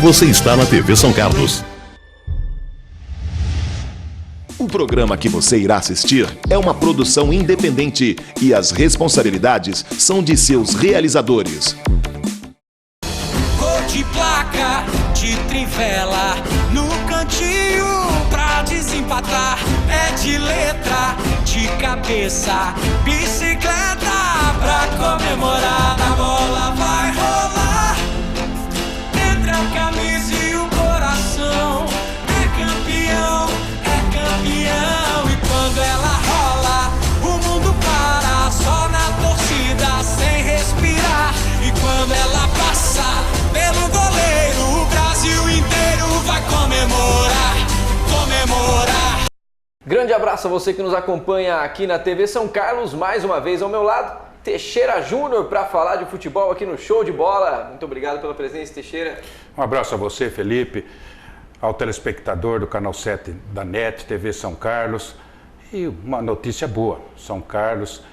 Você está na TV São Carlos. O programa que você irá assistir é uma produção independente e as responsabilidades são de seus realizadores. Cor de placa, de trivela, no cantinho pra desempatar. É de letra, de cabeça, bicicleta pra comemorar. A bola vai rolar entre a camisa e o coração. É campeão, e quando ela rola, o mundo para, só na torcida, sem respirar. E quando ela passa pelo goleiro, o Brasil inteiro vai comemorar. Grande abraço a você que nos acompanha aqui na TV São Carlos, mais uma vez ao meu lado, Teixeira Júnior, para falar de futebol aqui no Show de Bola. Muito obrigado pela presença, Teixeira. Um abraço a você, Felipe, ao telespectador do Canal 7 da NET, TV São Carlos. E uma notícia boa, São Carlos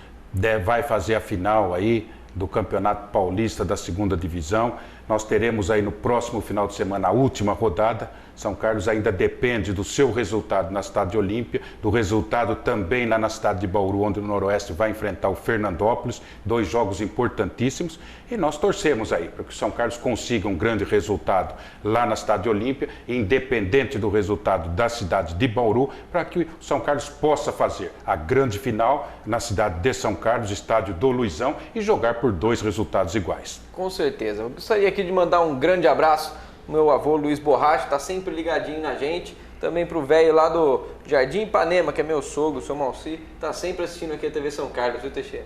vai fazer a final aí do Campeonato Paulista da Segunda Divisão. Nós teremos aí no próximo final de semana a última rodada. São Carlos ainda depende do seu resultado na Estádio Olímpia, do resultado também lá na cidade de Bauru, onde o Noroeste vai enfrentar o Fernandópolis, 2 jogos importantíssimos. E nós torcemos aí para que o São Carlos consiga um grande resultado lá na Estádio Olímpia, independente do resultado da cidade de Bauru, para que o São Carlos possa fazer a grande final na cidade de São Carlos, estádio do Luizão, e jogar por 2 resultados iguais. Com certeza. Eu gostaria aqui de mandar um grande abraço ao meu avô Luiz Borracha, está sempre ligadinho na gente. Também para o velho lá do Jardim Ipanema, que é meu sogro, o seu Malci, está sempre assistindo aqui a TV São Carlos, viu, Teixeira?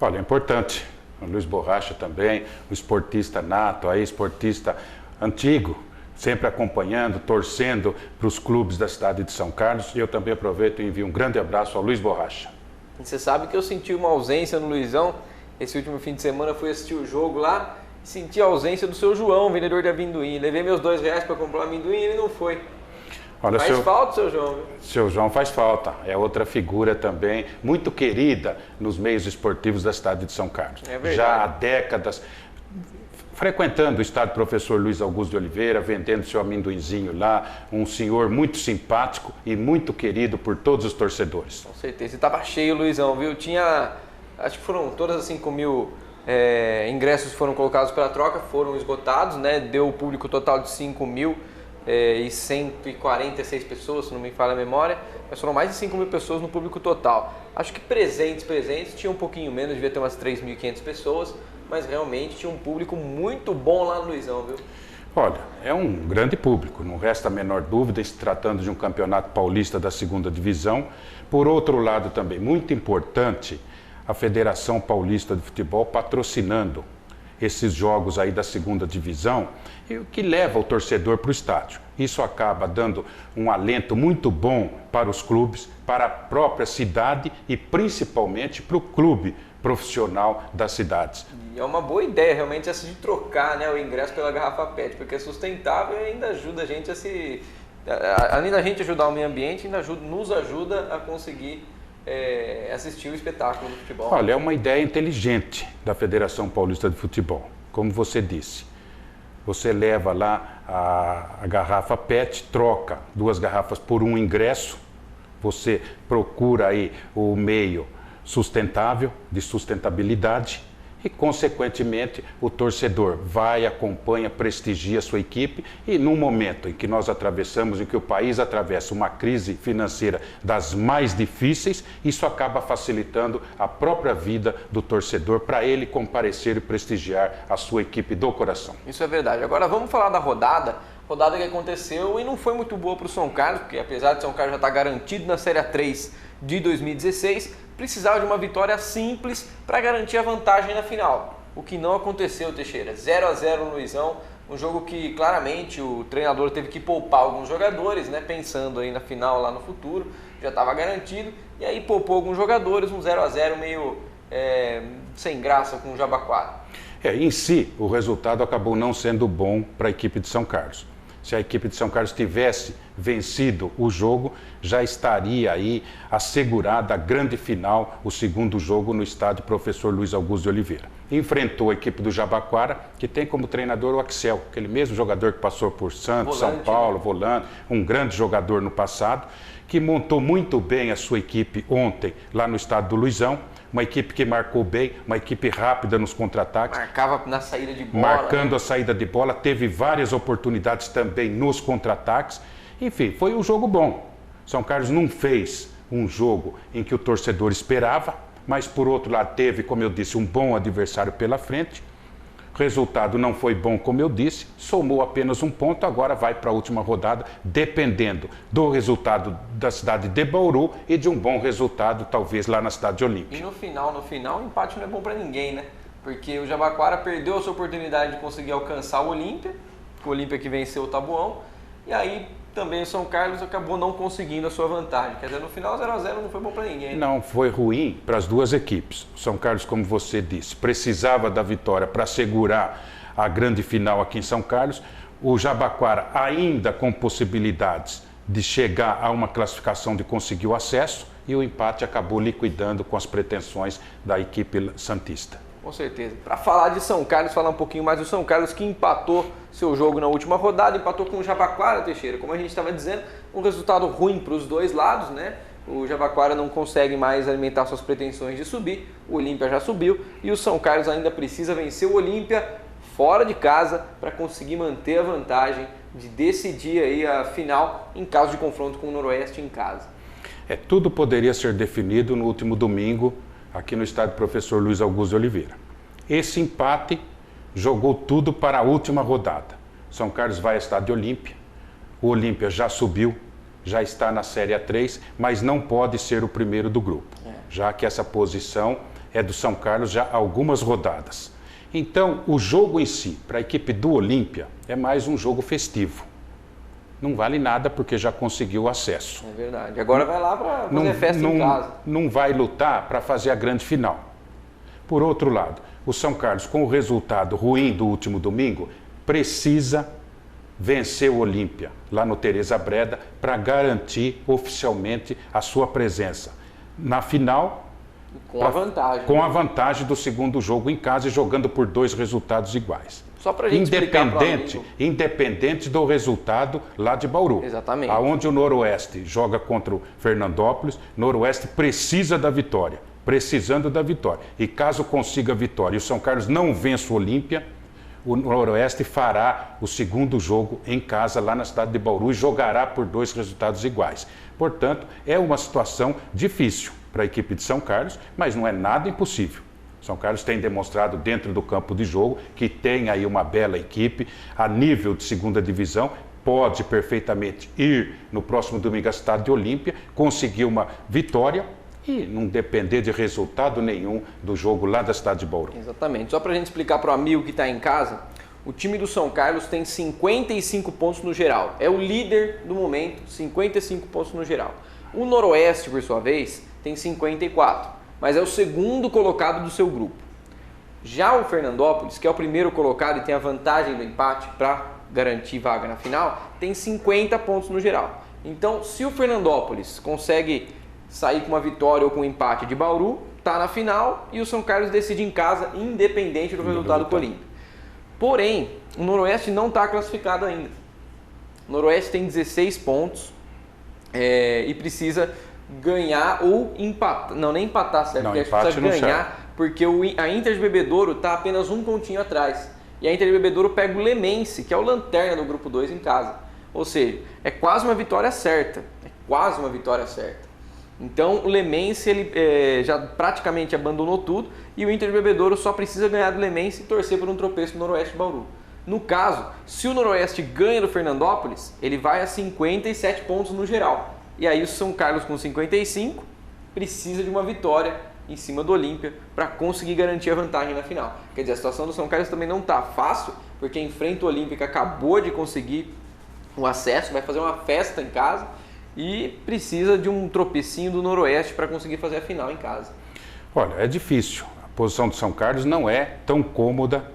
Olha, é importante. O Luiz Borracha também, o esportista nato, aí, esportista antigo, sempre acompanhando, torcendo para os clubes da cidade de São Carlos. E eu também aproveito e envio um grande abraço ao Luiz Borracha. E você sabe que eu senti uma ausência no Luizão. Esse último fim de semana eu fui assistir o jogo lá, senti a ausência do seu João, vendedor de amendoim. Levei meus R$2 para comprar um amendoim e ele não foi. Olha, faz falta, seu João, viu? Seu João faz falta. É outra figura também muito querida nos meios esportivos da cidade de São Carlos. É verdade. Já há décadas frequentando o estádio Professor Luiz Augusto de Oliveira, vendendo seu amendoinzinho lá, um senhor muito simpático e muito querido por todos os torcedores. Com certeza. E estava cheio o Luizão, viu? Tinha, acho que foram todas as 5 mil ingressos foram colocados para troca, foram esgotados, né? Deu o público total de 5.146 pessoas, se não me falha a memória, mas foram mais de 5 mil pessoas no público total. Acho que presentes, tinha um pouquinho menos, devia ter umas 3.500 pessoas, mas realmente tinha um público muito bom lá no Luizão, viu? Olha, é um grande público, não resta a menor dúvida, se tratando de um campeonato paulista da segunda divisão. Por outro lado também, muito importante, a Federação Paulista de Futebol patrocinando esses jogos aí da segunda divisão, e o que leva o torcedor para o estádio. Isso acaba dando um alento muito bom para os clubes, para a própria cidade e principalmente para o clube profissional das cidades. E é uma boa ideia realmente essa de trocar, né, o ingresso pela garrafa PET, porque é sustentável e ainda ajuda a gente além da gente ajudar o meio ambiente, ainda nos ajuda a conseguir assistir o espetáculo do futebol. Olha, é uma ideia inteligente da Federação Paulista de Futebol. Como você disse, você leva lá a garrafa PET, troca 2 garrafas por um ingresso, você procura aí o meio sustentável, de sustentabilidade, e, consequentemente, o torcedor vai, acompanha, prestigia a sua equipe, e num momento em que nós atravessamos, em que o país atravessa uma crise financeira das mais difíceis, isso acaba facilitando a própria vida do torcedor para ele comparecer e prestigiar a sua equipe do coração. Isso é verdade. Agora vamos falar da rodada que aconteceu e não foi muito boa para o São Carlos, porque apesar de São Carlos já estar garantido na Série A3 de 2016, precisava de uma vitória simples para garantir a vantagem na final. O que não aconteceu, Teixeira. 0-0 no Luizão, um jogo que claramente o treinador teve que poupar alguns jogadores, né, pensando aí na final lá no futuro, já estava garantido, e aí poupou alguns jogadores, um 0-0 meio sem graça com o Jabaquara. Em si, o resultado acabou não sendo bom para a equipe de São Carlos. Se a equipe de São Carlos tivesse vencido o jogo, já estaria aí assegurada a grande final, o segundo jogo no estádio Professor Luiz Augusto de Oliveira. Enfrentou a equipe do Jabaquara, que tem como treinador o Axel, aquele mesmo jogador que passou por Santos, Volante, São Paulo, volante, um grande jogador no passado, que montou muito bem a sua equipe ontem lá no estádio do Luizão. Uma equipe que marcou bem, uma equipe rápida nos contra-ataques. Marcava na saída de bola. Marcando a saída de bola, teve várias oportunidades também nos contra-ataques. Enfim, foi um jogo bom. São Carlos não fez um jogo em que o torcedor esperava, mas por outro lado teve, como eu disse, um bom adversário pela frente. O resultado não foi bom, como eu disse, somou apenas um ponto, agora vai para a última rodada, dependendo do resultado da cidade de Bauru e de um bom resultado, talvez, lá na cidade de Olímpia. E no final, o empate não é bom para ninguém, né? Porque o Jabaquara perdeu a sua oportunidade de conseguir alcançar o Olímpia, o Olímpia que venceu o Tabuão, e aí também o São Carlos acabou não conseguindo a sua vantagem. Quer dizer, no final 0-0 não foi bom para ninguém. Né? Não, foi ruim para as duas equipes. O São Carlos, como você disse, precisava da vitória para assegurar a grande final aqui em São Carlos. O Jabaquara ainda com possibilidades de chegar a uma classificação de conseguir o acesso, e o empate acabou liquidando com as pretensões da equipe santista. Com certeza. Para falar de São Carlos, falar um pouquinho mais do São Carlos, que empatou seu jogo na última rodada, empatou com o Jabaquara, Teixeira. Como a gente estava dizendo, um resultado ruim para os dois lados, né? O Jabaquara não consegue mais alimentar suas pretensões de subir, o Olímpia já subiu e o São Carlos ainda precisa vencer o Olímpia fora de casa para conseguir manter a vantagem de decidir aí a final em caso de confronto com o Noroeste em casa. Tudo poderia ser definido no último domingo, aqui no estádio Professor Luiz Augusto de Oliveira. Esse empate jogou tudo para a última rodada. São Carlos vai ao estádio Olímpia, o Olímpia já subiu, já está na Série A3, mas não pode ser o primeiro do grupo, já que essa posição é do São Carlos já há algumas rodadas. Então, o jogo em si, para a equipe do Olímpia, é mais um jogo festivo. Não vale nada porque já conseguiu o acesso. É verdade. Agora vai lá para fazer festa em casa. Não vai lutar para fazer a grande final. Por outro lado, o São Carlos, com o resultado ruim do último domingo, precisa vencer o Olímpia, lá no Teresa Breda, para garantir oficialmente a sua presença na final. Com a vantagem. Com a vantagem do segundo jogo em casa e jogando por 2 resultados iguais. Só para a gente independente do resultado lá de Bauru. Exatamente. Aonde o Noroeste joga contra o Fernandópolis, Noroeste precisa da vitória, precisando da vitória. E caso consiga a vitória e o São Carlos não vença o Olímpia, o Noroeste fará o segundo jogo em casa lá na cidade de Bauru e jogará por 2 resultados iguais. Portanto, é uma situação difícil para a equipe de São Carlos, mas não é nada impossível. São Carlos tem demonstrado dentro do campo de jogo que tem aí uma bela equipe a nível de segunda divisão, pode perfeitamente ir no próximo domingo à cidade de Olímpia, conseguir uma vitória e não depender de resultado nenhum do jogo lá da cidade de Bauru. Exatamente. Só para a gente explicar para o amigo que está em casa, o time do São Carlos tem 55 pontos no geral. É o líder do momento, 55 pontos no geral. O Noroeste, por sua vez, tem 54. Mas é o segundo colocado do seu grupo. Já o Fernandópolis, que é o primeiro colocado e tem a vantagem do empate para garantir vaga na final, tem 50 pontos no geral. Então, se o Fernandópolis consegue sair com uma vitória ou com um empate de Bauru, está na final e o São Carlos decide em casa, independente do resultado do Olímpia. Porém, o Noroeste não está classificado ainda. O Noroeste tem 16 pontos e precisa ganhar ou empatar, não, nem empatar, certo? Não, porque empate precisa ganhar, serve. porque a Inter de Bebedouro está apenas um pontinho atrás. E a Inter de Bebedouro pega o Lemense, que é o lanterna do grupo 2 em casa. Ou seja, é quase uma vitória certa. Então o Lemense ele, já praticamente abandonou tudo e o Inter de Bebedouro só precisa ganhar do Lemense e torcer por um tropeço no Noroeste de Bauru. No caso, se o Noroeste ganha do Fernandópolis, ele vai a 57 pontos no geral. E aí o São Carlos com 55 precisa de uma vitória em cima do Olímpia para conseguir garantir a vantagem na final. Quer dizer, a situação do São Carlos também não está fácil, porque enfrenta o Olímpia que acabou de conseguir o acesso, vai fazer uma festa em casa e precisa de um tropecinho do Noroeste para conseguir fazer a final em casa. Olha, é difícil. A posição do São Carlos não é tão cômoda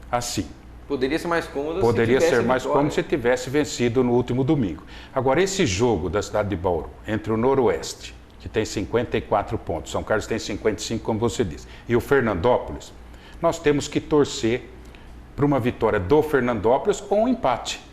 assim. Poderia ser mais cômodo Poderia se tivesse ser mais vitória. cômodo se tivesse vencido no último domingo. Agora, esse jogo da cidade de Bauru, entre o Noroeste, que tem 54 pontos, São Carlos tem 55, como você disse, e o Fernandópolis, nós temos que torcer para uma vitória do Fernandópolis ou um empate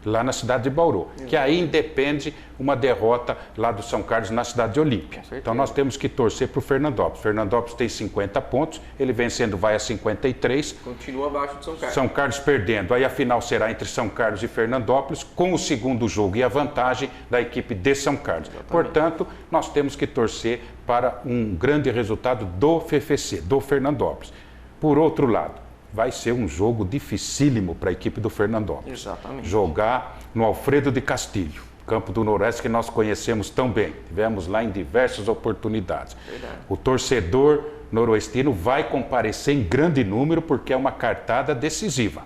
lá na cidade de Bauru, que aí independe uma derrota lá do São Carlos na cidade de Olímpia. Então nós temos que torcer para o Fernandópolis. Fernandópolis tem 50 pontos, ele vencendo vai a 53. Continua abaixo do São Carlos. São Carlos perdendo, aí a final será entre São Carlos e Fernandópolis, com o segundo jogo e a vantagem da equipe de São Carlos. Portanto, nós temos que torcer para um grande resultado do FFC, do Fernandópolis. Por outro lado, vai ser um jogo dificílimo para a equipe do Fernandópolis. Exatamente. Jogar no Alfredo de Castilho, campo do Noroeste que nós conhecemos tão bem. Tivemos lá em diversas oportunidades. Verdade. O torcedor noroestino vai comparecer em grande número porque é uma cartada decisiva.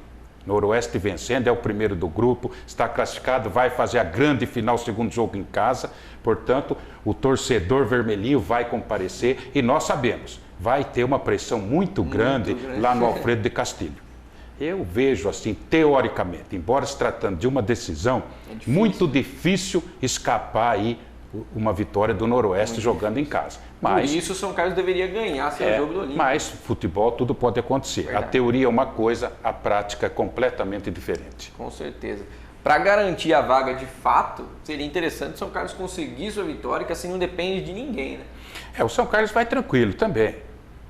Noroeste vencendo, é o primeiro do grupo, está classificado, vai fazer a grande final, segundo jogo em casa. Portanto, o torcedor vermelhinho vai comparecer e nós sabemos, vai ter uma pressão muito grande lá no Alfredo de Castilho. Eu vejo assim, teoricamente, embora se tratando de uma decisão, muito difícil escapar aí uma vitória do Noroeste jogando em casa. Mas, por isso o São Carlos deveria ganhar se é o jogo do Olímpia. Mas futebol tudo pode acontecer. Verdade. A teoria é uma coisa, a prática é completamente diferente. Com certeza. Para garantir a vaga de fato, seria interessante o São Carlos conseguir sua vitória, que assim não depende de ninguém, né? O São Carlos vai tranquilo também.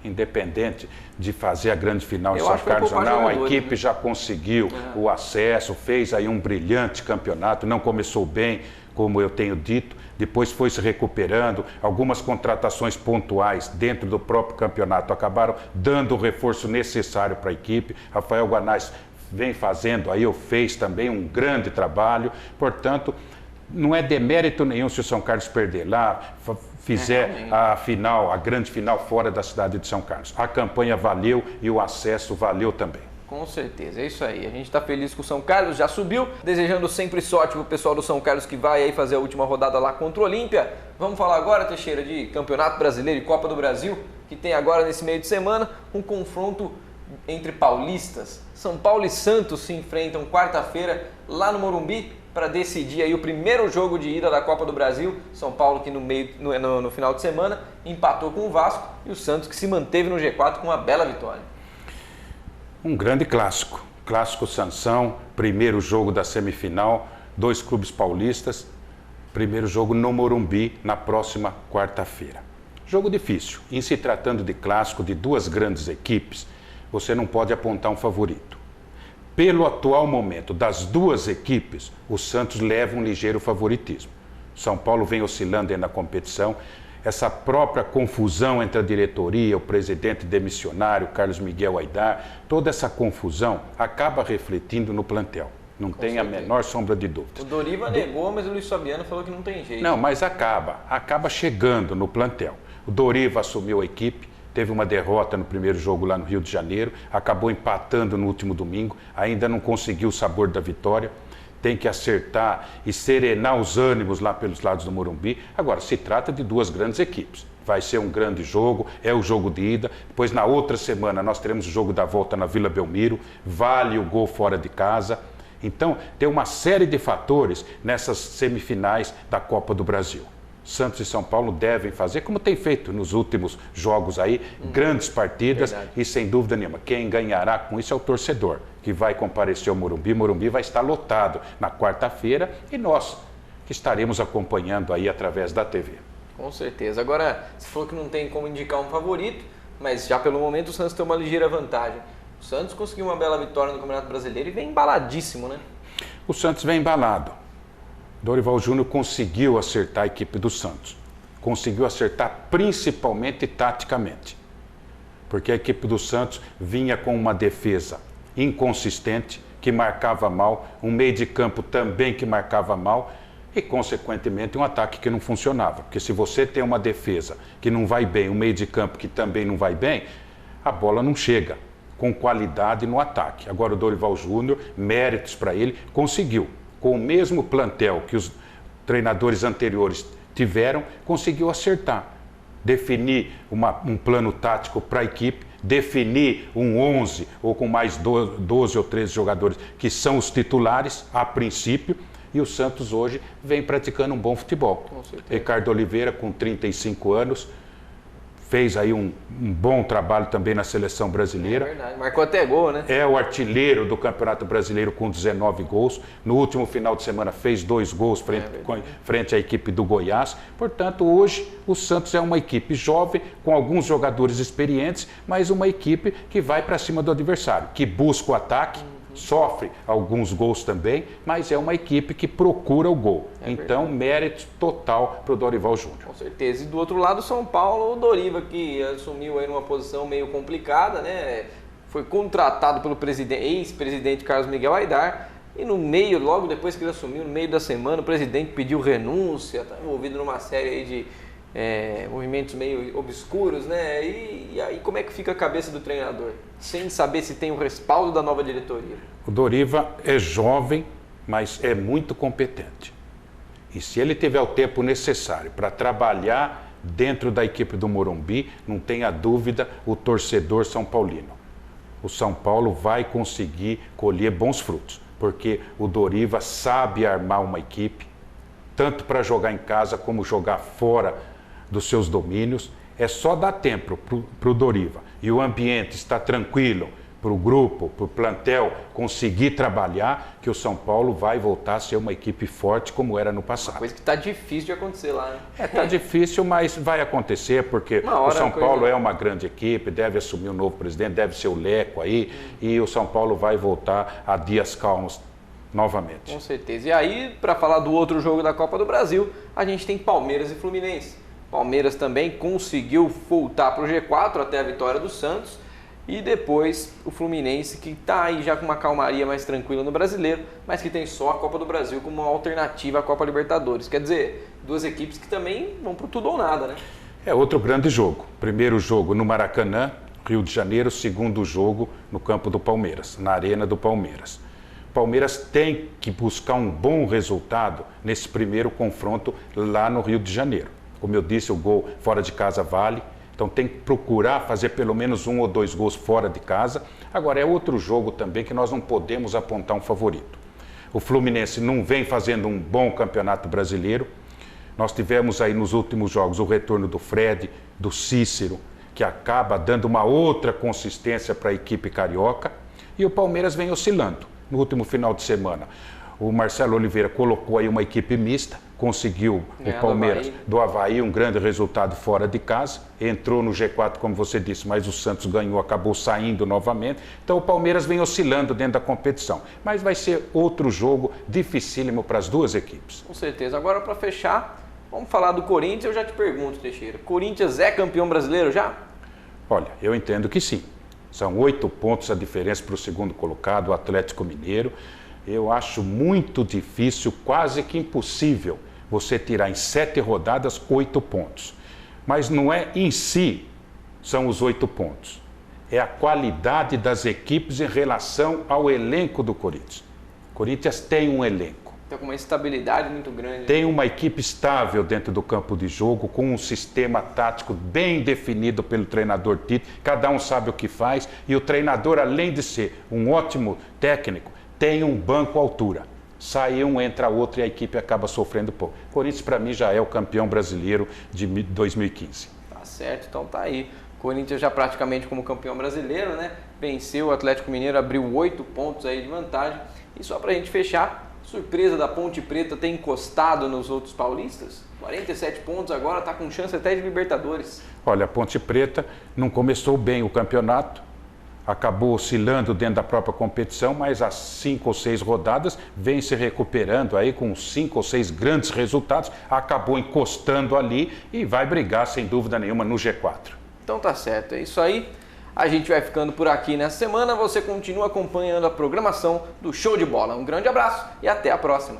Independente de fazer a grande final em São Carlos ou não, a equipe já conseguiu o acesso, fez aí um brilhante campeonato, não começou bem, como eu tenho dito, depois foi se recuperando, algumas contratações pontuais dentro do próprio campeonato acabaram dando o reforço necessário para a equipe. Rafael Guanais vem fazendo, aí fez também um grande trabalho, portanto, não é demérito nenhum se o São Carlos perder lá, fizer a final, a grande final fora da cidade de São Carlos. A campanha valeu e o acesso valeu também. Com certeza, é isso aí. A gente está feliz com o São Carlos, já subiu, desejando sempre sorte para o pessoal do São Carlos que vai aí fazer a última rodada lá contra o Olímpia. Vamos falar agora, Teixeira, de Campeonato Brasileiro e Copa do Brasil, que tem agora nesse meio de semana um confronto entre paulistas. São Paulo e Santos se enfrentam quarta-feira lá no Morumbi para decidir aí o primeiro jogo de ida da Copa do Brasil. São Paulo que no final de semana empatou com o Vasco e o Santos que se manteve no G4 com uma bela vitória. Um grande clássico, clássico Sansão, primeiro jogo da semifinal, dois clubes paulistas, primeiro jogo no Morumbi na próxima quarta-feira. Jogo difícil, em se tratando de clássico de duas grandes equipes, você não pode apontar um favorito. Pelo atual momento das duas equipes, o Santos leva um ligeiro favoritismo. São Paulo vem oscilando aí na competição. Essa própria confusão entre a diretoria, o presidente demissionário, Carlos Miguel Aidar, toda essa confusão acaba refletindo no plantel. Não tem a menor sombra de dúvida. O Doriva negou, mas o Luiz Fabiano falou que não tem jeito. Não, mas acaba chegando no plantel. O Doriva assumiu a equipe, teve uma derrota no primeiro jogo lá no Rio de Janeiro, acabou empatando no último domingo, ainda não conseguiu o sabor da vitória. Tem que acertar e serenar os ânimos lá pelos lados do Morumbi. Agora, se trata de duas grandes equipes. Vai ser um grande jogo, é o jogo de ida. Depois, na outra semana, nós teremos o jogo da volta na Vila Belmiro. Vale o gol fora de casa. Então, tem uma série de fatores nessas semifinais da Copa do Brasil. Santos e São Paulo devem fazer, como tem feito nos últimos jogos aí, grandes partidas. Verdade. E sem dúvida nenhuma, quem ganhará com isso é o torcedor, que vai comparecer ao Morumbi. Morumbi vai estar lotado na quarta-feira e nós que estaremos acompanhando aí através da TV. Com certeza. Agora, você falou que não tem como indicar um favorito, mas já pelo momento o Santos tem uma ligeira vantagem. O Santos conseguiu uma bela vitória no Campeonato Brasileiro e vem embaladíssimo, né? O Santos vem embalado. Dorival Júnior conseguiu acertar a equipe do Santos. Conseguiu acertar principalmente taticamente. Porque a equipe do Santos vinha com uma defesa inconsistente, que marcava mal, um meio de campo também que marcava mal e, consequentemente, um ataque que não funcionava. Porque se você tem uma defesa que não vai bem, um meio de campo que também não vai bem, a bola não chega com qualidade no ataque. Agora o Dorival Júnior, méritos para ele, conseguiu. Com o mesmo plantel que os treinadores anteriores tiveram, conseguiu acertar, definir um plano tático para a equipe, definir um 11 ou com mais 12 ou 13 jogadores que são os titulares, a princípio, e o Santos hoje vem praticando um bom futebol. Ricardo Oliveira, com 35 anos, fez aí um bom trabalho também na seleção brasileira. É verdade, marcou até gol, né? É o artilheiro do Campeonato Brasileiro com 19 gols. No último final de semana fez 2 gols frente à equipe do Goiás. Portanto, hoje o Santos é uma equipe jovem, com alguns jogadores experientes, mas uma equipe que vai para cima do adversário, que busca o ataque, sofre alguns gols também, mas é uma equipe que procura o gol. Então, mérito total para o Dorival Júnior. Com certeza. E do outro lado, São Paulo, o Doriva, que assumiu aí numa posição meio complicada, né? Foi contratado pelo ex-presidente Carlos Miguel Aidar, e no meio, logo depois que ele assumiu, no meio da semana, o presidente pediu renúncia, está envolvido numa série aí de movimentos meio obscuros, né? E aí como é que fica a cabeça do treinador? Sem saber se tem o respaldo da nova diretoria. O Doriva é jovem, mas é muito competente. E se ele tiver o tempo necessário para trabalhar dentro da equipe do Morumbi, não tenha dúvida, o torcedor são paulino. O São Paulo vai conseguir colher bons frutos, porque o Doriva sabe armar uma equipe, tanto para jogar em casa como jogar fora dos seus domínios. É só dar tempo para o Doriva e o ambiente está tranquilo para o grupo, para o plantel conseguir trabalhar, que o São Paulo vai voltar a ser uma equipe forte como era no passado. Uma coisa que está difícil de acontecer lá, né? Está difícil, mas vai acontecer, porque o São Paulo é uma grande equipe, deve assumir um novo presidente, deve ser o Leco aí, e o São Paulo vai voltar a dias calmos novamente. Com certeza. E aí, para falar do outro jogo da Copa do Brasil, a gente tem Palmeiras e Fluminense. Palmeiras também conseguiu voltar para o G4 até a vitória do Santos. E depois o Fluminense, que está aí já com uma calmaria mais tranquila no Brasileiro, mas que tem só a Copa do Brasil como uma alternativa à Copa Libertadores. Quer dizer, duas equipes que também vão para tudo ou nada, né? É outro grande jogo. Primeiro jogo no Maracanã, Rio de Janeiro. Segundo jogo no campo do Palmeiras, na Arena do Palmeiras. O Palmeiras tem que buscar um bom resultado nesse primeiro confronto lá no Rio de Janeiro. Como eu disse, o gol fora de casa vale. Então tem que procurar fazer pelo menos 1 ou 2 gols fora de casa. Agora é outro jogo também que nós não podemos apontar um favorito. O Fluminense não vem fazendo um bom campeonato brasileiro. Nós tivemos aí nos últimos jogos o retorno do Fred, do Cícero, que acaba dando uma outra consistência para a equipe carioca. E o Palmeiras vem oscilando. No último final de semana, o Marcelo Oliveira colocou aí uma equipe mista, conseguiu o Palmeiras do Avaí um grande resultado fora de casa, entrou no G4, como você disse, mas o Santos ganhou, acabou saindo novamente. Então o Palmeiras vem oscilando dentro da competição, mas vai ser outro jogo dificílimo para as duas equipes. Com certeza. Agora, para fechar, vamos falar do Corinthians. Eu já te pergunto, Teixeira, Corinthians é campeão brasileiro já? Olha, eu entendo que sim. São 8 pontos a diferença para o segundo colocado, o Atlético Mineiro. Eu acho muito difícil, quase que impossível, você tirar em 7 rodadas 8 pontos. Mas não é em si, são os 8 pontos. É a qualidade das equipes em relação ao elenco do Corinthians. O Corinthians tem um elenco. Tem uma estabilidade muito grande. Tem uma equipe estável dentro do campo de jogo, com um sistema tático bem definido pelo treinador Tite. Cada um sabe o que faz e o treinador, além de ser um ótimo técnico, tem um banco à altura. Sai um, entra outro e a equipe acaba sofrendo pouco. O Corinthians, para mim, já é o campeão brasileiro de 2015. Tá certo, então tá aí. Corinthians já praticamente como campeão brasileiro, né? Venceu o Atlético Mineiro, abriu 8 pontos aí de vantagem. E só pra gente fechar, surpresa da Ponte Preta ter encostado nos outros paulistas. 47 pontos agora, tá com chance até de Libertadores. Olha, a Ponte Preta não começou bem o campeonato. Acabou oscilando dentro da própria competição, mas às 5 ou 6 rodadas vem se recuperando aí com 5 ou 6 grandes resultados, acabou encostando ali e vai brigar sem dúvida nenhuma no G4. Então tá certo, é isso aí. A gente vai ficando por aqui nessa semana, você continua acompanhando a programação do Show de Bola. Um grande abraço e até a próxima.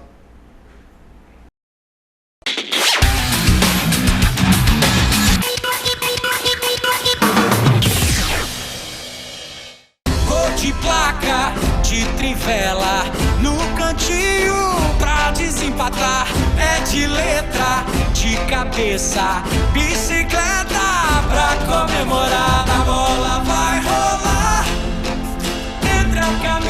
De placa, de trivela, no cantinho pra desempatar. É de letra, de cabeça, bicicleta pra comemorar. A bola vai melhor caminho.